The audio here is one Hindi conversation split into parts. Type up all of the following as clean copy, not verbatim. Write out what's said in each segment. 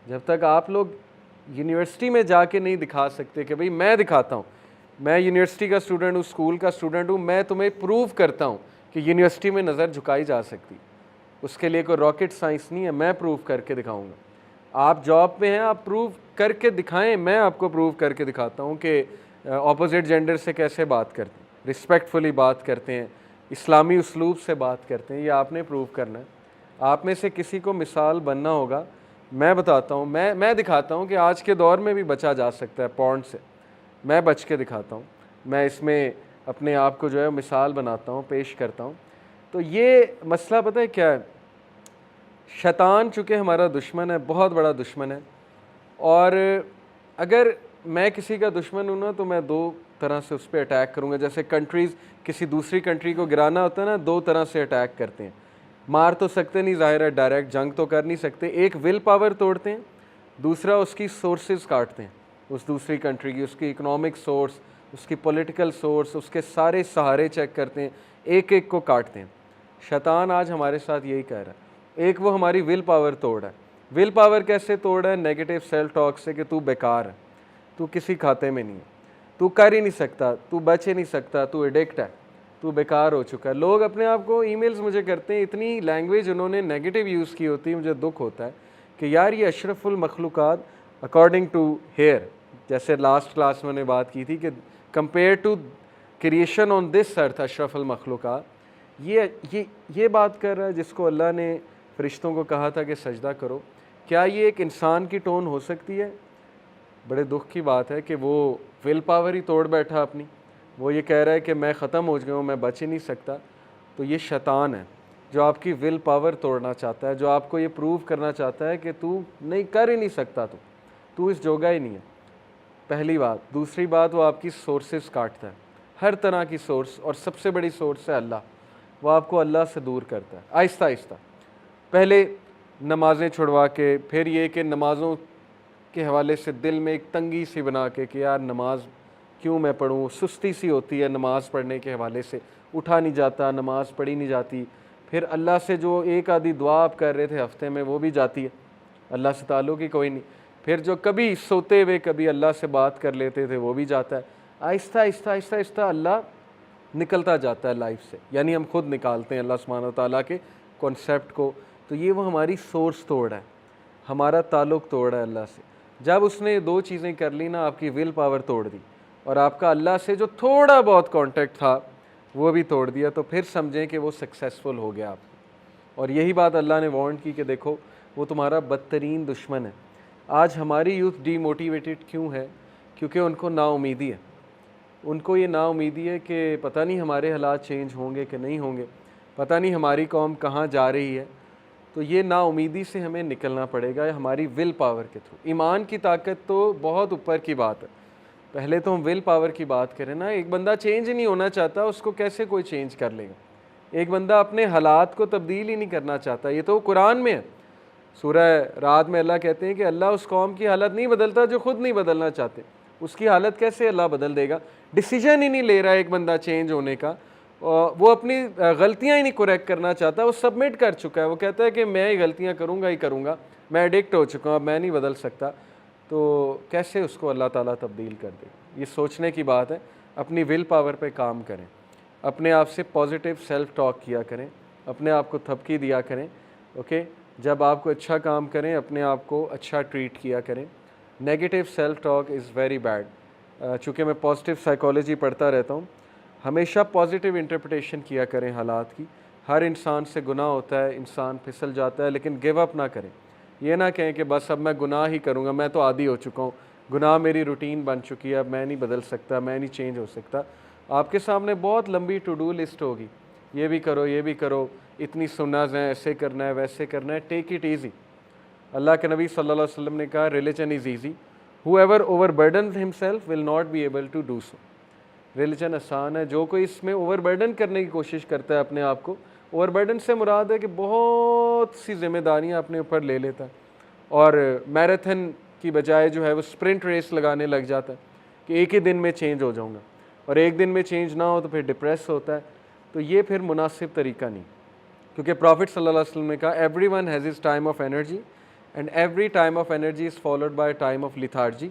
जब तक आप लोग यूनिवर्सिटी में जाके नहीं दिखा सकते कि भाई मैं दिखाता हूँ, मैं यूनिवर्सिटी का स्टूडेंट हूँ, स्कूल का स्टूडेंट हूँ, मैं तुम्हें प्रूव करता हूँ कि यूनिवर्सिटी में नज़र झुकाई जा सकती, उसके लिए कोई रॉकेट साइंस नहीं है, मैं प्रूव करके दिखाऊंगा। आप जॉब पे हैं, आप प्रूव करके दिखाएं, मैं आपको प्रूव करके दिखाता हूँ कि ऑपोजिट जेंडर से कैसे बात करते हैं, रिस्पेक्टफुली बात करते हैं, इस्लामी उसलूब से बात करते हैं, ये आपने प्रूव करना है। आप में से किसी को मिसाल बनना होगा, मैं बताता हूँ, मैं दिखाता हूँ कि आज के दौर में भी बचा जा सकता है पॉर्न से, मैं बच के दिखाता हूँ, मैं इसमें अपने आप को जो है मिसाल बनाता हूँ, पेश करता हूँ। तो ये मसला पता है क्या है, शैतान चूँकि हमारा दुश्मन है, बहुत बड़ा दुश्मन है, और अगर मैं किसी का दुश्मन हूँ ना तो मैं दो तरह से उस पर अटैक करूँगा। जैसे कंट्रीज़ किसी दूसरी कंट्री को गिराना होता है ना, दो तरह से अटैक करते हैं। मार तो सकते नहीं, ज़ाहिर है डायरेक्ट जंग तो कर नहीं सकते, एक विल पावर तोड़ते हैं, दूसरा उसकी सोर्सेज काटते हैं उस दूसरी कंट्री की, उसकी इकोनॉमिक सोर्स, उसकी पॉलिटिकल सोर्स, उसके सारे सहारे चेक करते हैं, एक एक को काटते हैं। शैतान आज हमारे साथ यही कह रहा है। एक वो हमारी विल पावर तोड़ रहा है। विल पावर कैसे तोड़ रहा है? नेगेटिव सेल्फ टॉक से कि तू बेकार है, तू किसी खाते में नहीं है, तू कर ही नहीं सकता, तू बच ही नहीं सकता, तू एडिक्ट है, तू बेकार हो चुका है। लोग अपने आप को ईमेल्स मुझे करते हैं, इतनी लैंग्वेज उन्होंने नेगेटिव यूज़ की होती है, मुझे दुख होता है कि यार ये अशरफुल मखलूक़ात अकॉर्डिंग टू हेयर, जैसे लास्ट क्लास में मैंने बात की थी कि compare to creation on this earth अशरफुल मखलूक़ात, ये बात कर रहा है जिसको अल्लाह ने फरिश्तों को कहा था कि सजदा करो। क्या ये एक इंसान की टोन हो सकती है? बड़े दुख की बात है कि वो विल पावर ही तोड़ बैठा अपनी, वो ये कह रहा है कि मैं ख़त्म हो गया हूँ, मैं बच ही नहीं सकता। तो ये शैतान है जो आपकी विल पावर तोड़ना चाहता है, जो आपको ये प्रूव करना चाहता है कि तू नहीं कर ही नहीं सकता, तू इस जोगा ही नहीं है। पहली बात। दूसरी बात, वो आपकी सोर्सेस काटता है, हर तरह की सोर्स, और सबसे बड़ी सोर्स है अल्लाह। वो आपको अल्लाह से दूर करता है आहिस्ता आहिस्ता। पहले नमाज़ें छुड़वा के, फिर ये कि नमाज़ों के हवाले से दिल में एक तंगी सी बना के कि यार नमाज क्यों मैं पढ़ूँ, सुस्ती सी होती है नमाज़ पढ़ने के हवाले से, उठा नहीं जाता, नमाज़ पढ़ी नहीं जाती। फिर अल्लाह से जो एक आधी दुआ आप कर रहे थे हफ्ते में, वो भी जाती है, अल्लाह से ताल्लुक़ ही कोई नहीं। फिर जो कभी सोते हुए कभी अल्लाह से बात कर लेते थे, वो भी जाता है। आहिस्ता आहिस्ता आहिस्ता आहिस्ता अल्लाह निकलता जाता है लाइफ से, यानी हम खुद निकालते हैं अल्लाह सुब्हानहू व तआला के कॉन्सेप्ट को। तो ये वो हमारी सोर्स तोड़ है, हमारा ताल्लुक़ तोड़ है अल्लाह से। जब उसने दो चीज़ें कर ली ना, आपकी विल पावर तोड़ दी और आपका अल्लाह से जो थोड़ा बहुत कांटेक्ट था वो भी तोड़ दिया, तो फिर समझें कि वो सक्सेसफुल हो गया आपको। और यही बात अल्लाह ने वार्न की कि देखो वो तुम्हारा बदतरीन दुश्मन है। आज हमारी यूथ डीमोटिवेटेड क्यों है? क्योंकि उनको नाउमीदी है, उनको ये नाउमीदी है कि पता नहीं हमारे हालात चेंज होंगे कि नहीं होंगे, पता नहीं हमारी कौम कहाँ जा रही है। तो ये नाउमीदी से हमें निकलना पड़ेगा हमारी विल पावर के थ्रू। ईमान की ताकत तो बहुत ऊपर की बात है, पहले तो हम विल पावर की बात करें ना। एक बंदा चेंज नहीं होना चाहता, उसको कैसे कोई चेंज कर लेगा? एक बंदा अपने हालात को तब्दील ही नहीं करना चाहता, ये तो कुरान में है। सूरह रात में अल्लाह कहते हैं कि अल्लाह उस कौम की हालत नहीं बदलता जो खुद नहीं बदलना चाहते। उसकी हालत कैसे अल्लाह बदल देगा? डिसीजन ही नहीं ले रहा है एक बंदा चेंज होने का, वो अपनी गलतियां ही नहीं करेक्ट करना चाहता, वो सबमिट कर चुका है, वो कहता है कि मैं ही गलतियां करूंगा ही करूंगा, मैं एडिक्ट हो चुका हूँ, अब मैं नहीं बदल सकता। तो कैसे उसको अल्लाह ताला तब्दील कर देगा? ये सोचने की बात है। अपनी विल पावर पे काम करें, अपने आप से पॉजिटिव सेल्फ टॉक किया करें, अपने आप को थपकी दिया करें। ओके, जब आपको अच्छा काम करें अपने आप को अच्छा ट्रीट किया करें। Negative self talk is very bad. चूँकि मैं पॉजिटिव साइकोलॉजी पढ़ता रहता हूँ, हमेशा पॉजिटिव इंटरप्रिटेशन किया करें हालात की। हर इंसान से गुनाह होता है, इंसान फिसल जाता है, लेकिन गिव अप ना करें। ये ना कहें कि बस अब मैं गुनाह ही करूँगा, मैं तो आदी हो चुका हूँ, गुनाह मेरी रूटीन बन चुकी है, अब मैं नहीं बदल सकता, मैं नहीं चेंज हो सकता। आपके सामने बहुत लंबी टू डू लिस्ट होगी, ये भी करो, ये भी करो, इतनी सुन्नत हैं, ऐसे करना है, वैसे करना है। Take it easy. अल्लाह के नबी सल्लल्लाहु अलैहि वसल्लम ने कहा, religion is easy, whoever overburden himself will not be able to do so. Religion आसान है, जो कोई इसमें ओवरबर्डन करने की कोशिश करता है अपने आप को, ओवरबर्डन से मुराद है कि बहुत सी जिम्मेदारियां अपने ऊपर ले लेता है और मैराथन की बजाय जो है वो स्प्रिंट रेस लगाने लग जाता है कि एक ही दिन में चेंज हो जाऊंगा, और एक दिन में चेंज ना हो तो फिर डिप्रेस होता है। तो ये फिर मुनासिब तरीका नहीं, क्योंकि प्रॉफिट सल्लल्लाहु अलैहि वसल्लम ने कहा, everyone has his time of energy and every time of energy is followed by time of lethargy.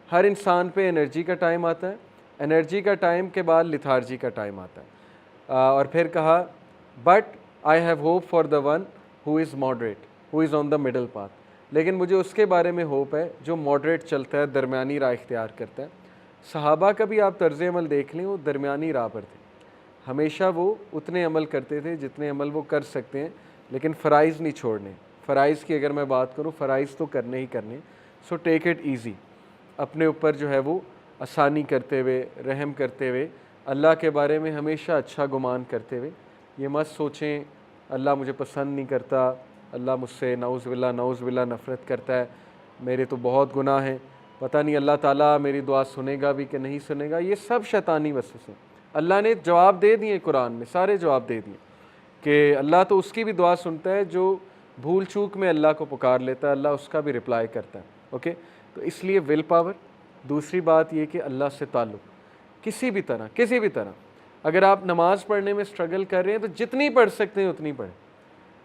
हर इंसान पे एनर्जी का टाइम आता है, एनर्जी का टाइम के बाद लिथार्जी का टाइम आता है। और फिर कहा but I have hope for the one who is moderate, who is on the middle path. लेकिन मुझे उसके बारे में होप है जो मॉडरेट चलता है, दरमियानी राह इख्तियार करता है। सहाबा का भी आप तर्ज़ अमल देख लें, वो दरमियानी राह पर थे। हमेशा वो उतने अमल करते थे जितने अमल वो कर सकते हैं, लेकिन फ़राइज़ नहीं छोड़ने। फ़राइज़ की अगर मैं बात करूँ, फ़राइज़ तो करने ही करने। सो टेक इट ईज़ी, अपने ऊपर जो है वो आसानी करते हुए, रहम करते हुए, अल्लाह के बारे में हमेशा अच्छा गुमान करते हुए। ये मत सोचें अल्लाह मुझे पसंद नहीं करता, अल्लाह मुझसे नऊज़ बिल्लाह नफ़रत करता है, मेरे तो बहुत गुनाह हैं, पता नहीं अल्लाह ताला मेरी दुआ सुनेगा भी कि नहीं सुनेगा। ये सब शैतानी वसवसे। अल्लाह ने जवाब दे दिए कुरान में, सारे जवाब दे दिए कि अल्लाह तो उसकी भी दुआ सुनता है जो भूल चूक में अल्लाह को पुकार लेता है, अल्लाह उसका भी रिप्लाई करता है। ओके, तो इसलिए विल पावर। दूसरी बात ये कि अल्लाह से ताल्लुक़ किसी भी तरह अगर आप नमाज़ पढ़ने में स्ट्रगल कर रहे हैं तो जितनी पढ़ सकते हैं उतनी पढ़ें।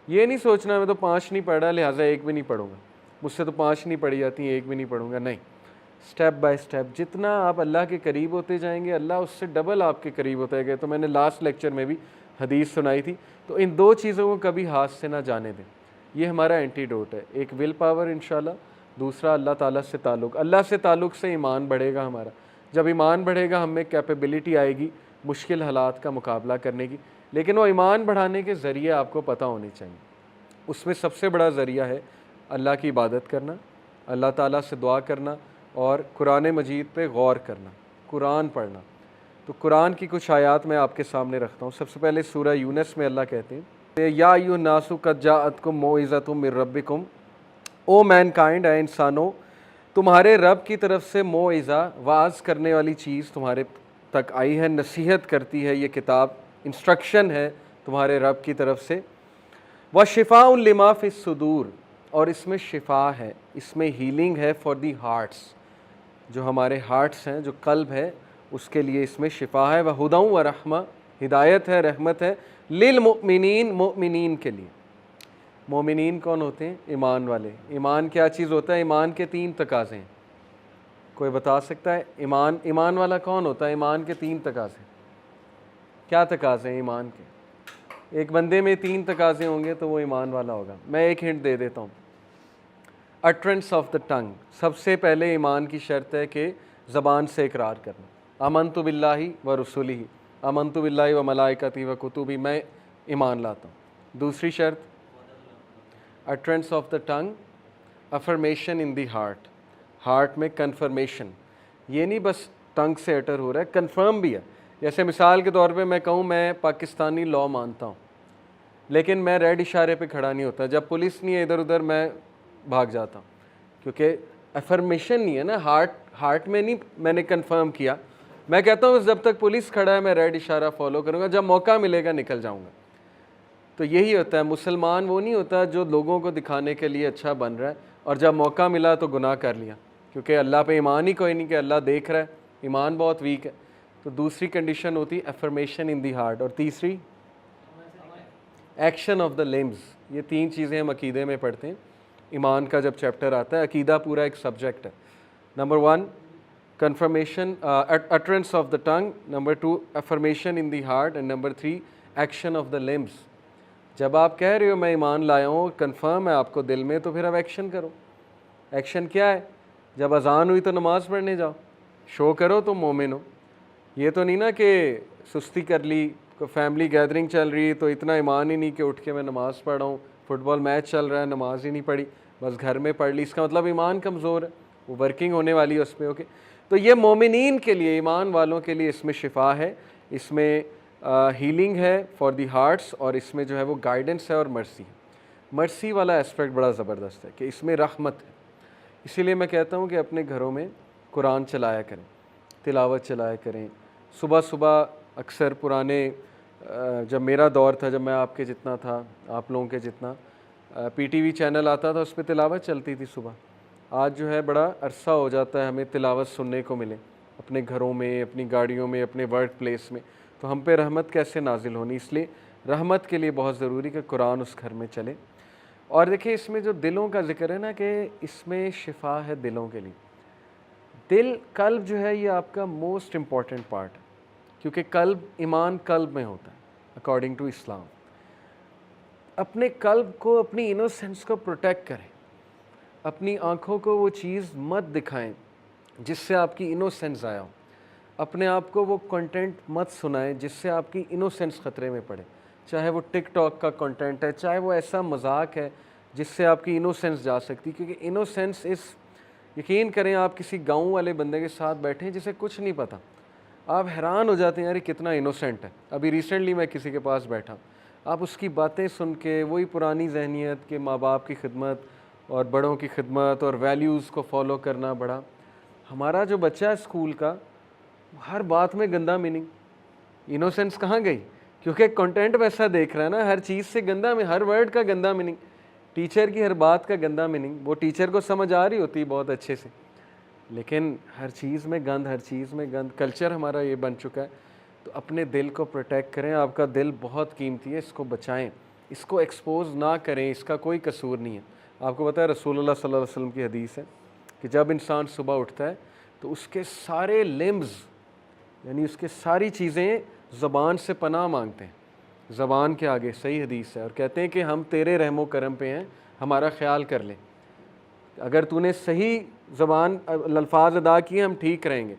ये नहीं सोचना मैं तो 5 नहीं पढ़ा लिहाजा एक भी नहीं पढ़ूंगा, मुझसे तो 5 नहीं पढ़ी जाती, एक भी नहीं पढ़ूंगा। नहीं, स्टेप बाय स्टेप जितना आप अल्लाह के करीब होते जाएंगे, अल्लाह उससे डबल आपके करीब होता गया। तो मैंने लास्ट लेक्चर में भी हदीस सुनाई थी। तो इन दो चीज़ों को कभी हाथ से ना जाने दें। ये हमारा एंटीडोट है, एक विल पावर इंशाल्लाह, दूसरा अल्लाह ताला से ताल्लुक़। अल्लाह से ताल्लुक़ से ईमान बढ़ेगा हमारा। जब ईमान बढ़ेगा हमें कैपेबिलिटी आएगी मुश्किल हालात का मुकाबला करने की। लेकिन वो ईमान बढ़ाने के ज़रिए आपको पता होने चाहिए। उसमें सबसे बड़ा ज़रिया है अल्लाह की इबादत करना, अल्लाह ताला से दुआ करना और कुरान मजीद पे गौर करना, कुरान पढ़ना। तो कुरान की कुछ आयात मैं आपके सामने रखता हूँ। सबसे पहले सूरह यूनस में अल्लाह कहते हैं, या अय्युहन्नासु कद जाअतकुम मौइज़तुम मिर रब्बिकुम, ओ मैनकाइंड, है इंसानों, तुम्हारे रब की तरफ से मौइज़ा, वाज़ करने वाली चीज़ तुम्हारे तक आई है, नसीहत करती है ये किताब, इंस्ट्रक्शन है तुम्हारे रब की तरफ से। व शिफ़ाउन लिमा फ़िस सुदूर, और इसमें शिफा है, इसमें हीलिंग है फॉर दी हार्ट्स, जो हमारे हार्ट्स हैं, जो कल्ब है, उसके लिए इसमें शिफा है। व हुदौ व रहमा, हिदायत है, रहमत है, लिल मुमिनीन, मोमिनीन के लिए। मोमिनीन कौन होते हैं? ईमान वाले। ईमान क्या चीज़ होता है? ईमान के 3 तकाज़े हैं। कोई बता सकता है ईमान वाला कौन होता है? ईमान के 3 तकाज़े क्या तकाज़े हैं ईमान के? एक बंदे में 3 तकाज़े होंगे तो वो ईमान वाला होगा। मैं एक हिंट दे देता हूँ, अटरेंस ऑफ द टंग। सबसे पहले ईमान की शर्त है कि ज़बान से इकरार करना, आमनतु बिल्लाहि व रसूलिही, आमनतु बिल्लाहि व मलाइकती व कुतुबी, मैं ईमान लाता हूँ। दूसरी शर्त, utterance of the tongue, affirmation in the heart, heart में कन्फर्मेशन। ये नहीं बस टंग से अटर हो रहा है, कन्फर्म भी है। जैसे मिसाल के तौर पे मैं कहूँ मैं पाकिस्तानी लॉ मानता हूँ, लेकिन मैं रेड इशारे पे खड़ा नहीं होता। जब पुलिस नहीं है इधर उधर मैं भाग जाता हूँ, क्योंकि अफर्मेशन नहीं है ना, हार्ट में नहीं मैंने कंफर्म किया। मैं कहता हूँ जब तक पुलिस खड़ा है मैं रेड इशारा फॉलो करूँगा, जब मौका मिलेगा निकल जाऊँगा। तो यही होता है, मुसलमान वो नहीं होता जो लोगों को दिखाने के लिए अच्छा बन रहा है और जब मौका मिला तो गुनाह कर लिया, क्योंकि अल्लाह पे ईमान ही कोई नहीं कि अल्लाह देख रहा है, ईमान बहुत वीक है। तो दूसरी कंडीशन होती है अफर्मेशन इन दी हार्ट, और तीसरी एक्शन ऑफ द लिम्स। ये 3 चीज़ें हम अकीदे में पढ़ते हैं। ईमान का जब चैप्टर आता है, अकीदा पूरा एक सब्जेक्ट है। Number 1 confirmation, utterance of the tongue, number 2 affirmation in the heart, and number 3 action of the limbs. जब आप कह रहे हो मैं ईमान लाया हूँ, कन्फर्म है आपको दिल में, तो फिर अब एक्शन करो। एक्शन क्या है? जब अजान हुई तो नमाज़ पढ़ने जाओ, शो करो तुम मोमिन हो। ये तो नहीं ना कि सुस्ती कर ली, को फैमिली गैदरिंग चल रही तो इतना ईमान ही नहीं कि उठ के मैं नमाज़ पढ़ रहा हूँ, फुटबॉल मैच चल रहा है नमाज ही नहीं पढ़ी, बस घर में पढ़ ली, इसका मतलब ईमान कमज़ोर है, वो वर्किंग होने वाली है उस पर। ओके, तो ये मोमिनीन के लिए, ईमान वालों के लिए इसमें शिफा है, इसमें हीलिंग है फॉर दी हार्ट्स, और इसमें जो है वो गाइडेंस है और मर्सी है। मर्सी वाला एस्पेक्ट बड़ा ज़बरदस्त है कि इसमें रहमत है। इसीलिए मैं कहता हूँ कि अपने घरों में कुरान चलाया करें, तिलावत चलाया करें। सुबह सुबह अक्सर पुराने जब मेरा दौर था, जब मैं आपके जितना था, आप लोगों के जितना, पीटीवी चैनल आता था, उस पर तिलावत चलती थी सुबह। आज जो है बड़ा अरसा हो जाता है हमें तिलावत सुनने को मिले अपने घरों में, अपनी गाड़ियों में, अपने वर्क प्लेस में। तो हम पे रहमत कैसे नाजिल होनी, इसलिए रहमत के लिए बहुत ज़रूरी कि कुरान उस घर में चले। और देखिए इसमें जो दिलों का ज़िक्र है ना कि इसमें शिफा है दिलों के लिए। दिल, कल्ब जो है ये आपका मोस्ट इम्पॉर्टेंट पार्ट है, क्योंकि कल्ब, ईमान कल्ब में होता है अकॉर्डिंग टू इस्लाम। अपने कल्ब को, अपनी इनोसेंस को प्रोटेक्ट करें। अपनी आँखों को वो चीज़ मत दिखाएं जिससे आपकी इनोसेंस आया हो। अपने आप को वो कंटेंट मत सुनाएं जिससे आपकी इनोसेंस ख़तरे में पड़े। चाहे वो टिकटॉक का कंटेंट है, चाहे वो ऐसा मजाक है जिससे आपकी इनोसेंस जा सकती, क्योंकि इनोसेंस यकीन करें, आप किसी गाँव वाले बंदे के साथ बैठे जिसे कुछ नहीं पता, आप हैरान हो जाते हैं यार कितना इनोसेंट है। अभी रिसेंटली मैं किसी के पास बैठा, आप उसकी बातें सुन के वही पुरानी जहनीत के माँ बाप की खिदमत और बड़ों की खिदमत और वैल्यूज़ को फॉलो करना बड़ा। हमारा जो बच्चा है स्कूल का, हर बात में गंदा मीनिंग, इनोसेंस कहाँ गई? क्योंकि कंटेंट वैसा देख रहा है ना, हर चीज़ से गंदा में, हर वर्ड का गंदा मीनिंग, टीचर की हर बात का गंदा मीनिंग। वो टीचर को समझ आ रही होती है बहुत अच्छे से, लेकिन हर चीज़ में गंद, हर चीज़ में गंद। कल्चर हमारा ये बन चुका है। तो अपने दिल को प्रोटेक्ट करें। आपका दिल बहुत कीमती है, इसको बचाएं, इसको एक्सपोज ना करें, इसका कोई कसूर नहीं है। आपको पता है रसूलुल्लाह सल्लल्लाहु अलैहि वसल्लम की हदीस है कि जब इंसान सुबह उठता है तो उसके सारे लिम्स, यानी उसके सारी चीज़ें ज़बान से पनाह मांगते हैं, ज़बान के आगे। सही हदीस है। और कहते हैं कि हम तेरे रहमो करम पे हैं, हमारा ख्याल कर ले। अगर तूने सही ज़बान अल्फाज अदा किए, हम ठीक रहेंगे।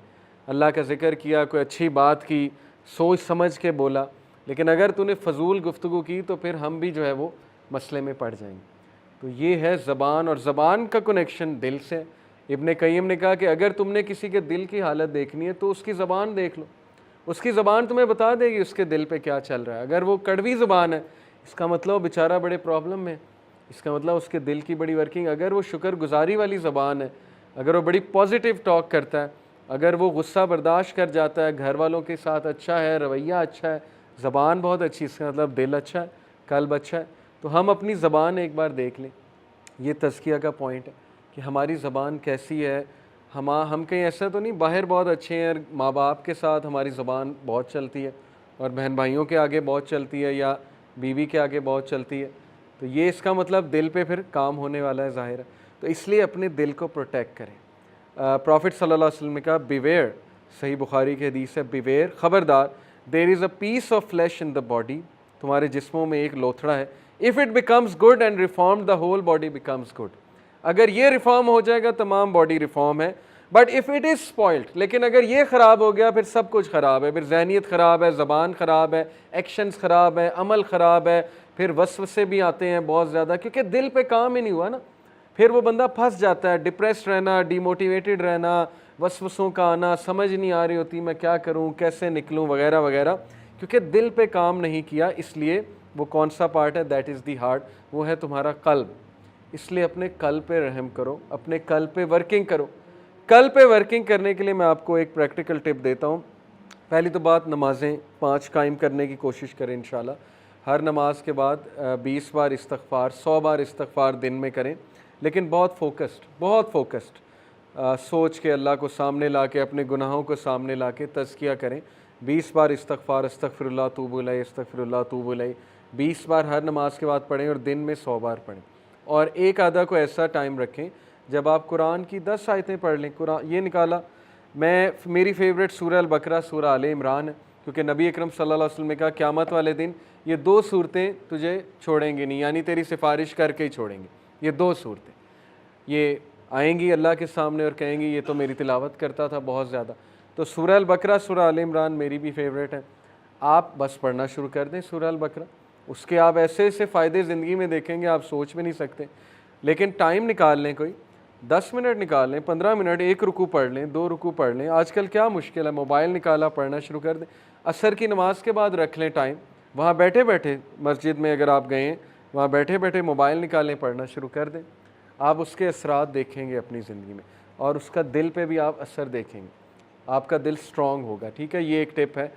अल्लाह का ज़िक्र किया, कोई अच्छी बात की, सोच समझ के बोला। लेकिन अगर तूने फ़जूल गुफ्तगू की तो फिर हम भी जो है वो मसले में पड़ जाएंगे। तो ये है ज़बान, और ज़बान का कनेक्शन दिल से। इब्ने क़य्यिम ने कहा कि अगर तुमने किसी के दिल की हालत देखनी है तो उसकी ज़बान देख लो, उसकी ज़बान तुम्हें बता देगी उसके दिल पे क्या चल रहा है। अगर वो कड़वी ज़बान है, इसका मतलब बेचारा बड़े प्रॉब्लम में, इसका मतलब उसके दिल की बड़ी वर्किंग। अगर वो शुक्रगुजारी वाली ज़बान है, अगर वो बड़ी पॉजिटिव टॉक करता है, अगर वो गुस्सा बर्दाश्त कर जाता है, घर वालों के साथ अच्छा है, रवैया अच्छा है, ज़बान बहुत अच्छी, इसका मतलब दिल अच्छा है, कल्ब अच्छा है। तो हम अपनी ज़बान एक बार देख लें। ये तज़किया का पॉइंट है कि हमारी ज़बान कैसी है। हम कहीं ऐसा तो नहीं, बाहर बहुत अच्छे हैं, माँ बाप के साथ हमारी ज़बान बहुत चलती है और बहन भाइयों के आगे बहुत चलती है या बीवी के आगे बहुत चलती है, तो ये इसका मतलब दिल पे फिर काम होने वाला है, ज़ाहिर है। तो इसलिए अपने दिल को प्रोटेक्ट करें। प्रॉफिट सल्लल्लाहु अलैहि वसल्लम ने कहा, बिवेयर, सही बुखारी की हदीस है, बिवेयर, ख़बरदार, there is a piece of flesh in the body, तुम्हारे जिस्मों में एक लोथड़ा है, if it becomes good and reform the whole body becomes good. अगर ये रिफॉर्म हो जाएगा तमाम बॉडी रिफॉर्म है। But if it is spoiled, लेकिन अगर ये ख़राब हो गया फिर सब कुछ ख़राब है, फिर जहनीत ख़राब है, ज़बान ख़राब है, एक्शंस ख़राब है, अमल ख़राब है, फिर वसवसे भी आते हैं बहुत ज़्यादा, क्योंकि दिल पे काम ही नहीं हुआ ना। फिर वो बंदा फंस जाता है, डिप्रेस्ड रहना, डीमोटिवेटेड रहना, वसवसों का आना, समझ नहीं आ रही होती मैं क्या करूं, कैसे निकलूं, वगैरह वगैरह, क्योंकि दिल पे काम नहीं किया। इसलिए वो कौन सा पार्ट है? दैट इज़ दी हार्ट, वो है तुम्हारा कल्ब। इसलिए अपने कल्ब पे रहम करो, अपने कल्ब पे वर्किंग करो। कल्ब पे वर्किंग करने के लिए मैं आपको एक प्रैक्टिकल टिप देता हूँ। पहली तो बात, नमाज़ें 5 कायम करने की कोशिश करें इंशाल्लाह। हर नमाज के बाद 20 बार इस्तग़फ़ार, 100 बार इस्तग़फ़ार दिन में करें, लेकिन बहुत फोकस्ड सोच के, अल्लाह को सामने ला के, अपने गुनाहों को सामने ला के तज़किया करें। 20 बार इस्तग़फ़ार, अस्तग़फ़िरुल्लाह तूबु इलैह, अस्तग़फ़िरुल्लाह तूबु इलैह 20 बार हर नमाज के बाद पढ़ें और दिन में 100 बार पढ़ें। और एक आधा को ऐसा टाइम रखें जब आप कुरान की 10 आयतें पढ़ लें। कुरान ये निकाला, मेरी फेवरेट सूरह अल बकरा, सूरह आले इमरान है, क्योंकि नबी अकरम सल्लल्लाहु अलैहि वसल्लम ने कहा क़यामत वाले दिन ये 2 सूरतें तुझे छोड़ेंगी नहीं, यानी तेरी सिफारिश करके ही छोड़ेंगे। ये 2 सूरतें ये आएंगी अल्लाह के सामने और कहेंगी ये तो मेरी तिलावत करता था बहुत ज़्यादा। तो सूरह अल बकरा, सूरह आले इमरान मेरी भी फेवरेट है। आप बस पढ़ना शुरू कर दें सूरह अल बकरा, उसके आप ऐसे ऐसे फ़ायदे ज़िंदगी में देखेंगे आप सोच भी नहीं सकते। लेकिन टाइम निकाल लें, कोई 10 मिनट निकाल लें, 15 मिनट, 1 रुकू पढ़ लें, 2 रुकू पढ़ लें। आजकल क्या मुश्किल है, मोबाइल निकाला, पढ़ना शुरू कर दें। असर की नमाज के बाद रख लें टाइम, वहाँ बैठे बैठे, मस्जिद में अगर आप गए हैं, वहाँ बैठे बैठे मोबाइल निकालें, पढ़ना शुरू कर दें। आप उसके असरात देखेंगे अपनी ज़िंदगी में, और उसका दिल पे भी आप असर देखेंगे, आपका दिल स्ट्रॉन्ग होगा। ठीक है, ये एक टिप है।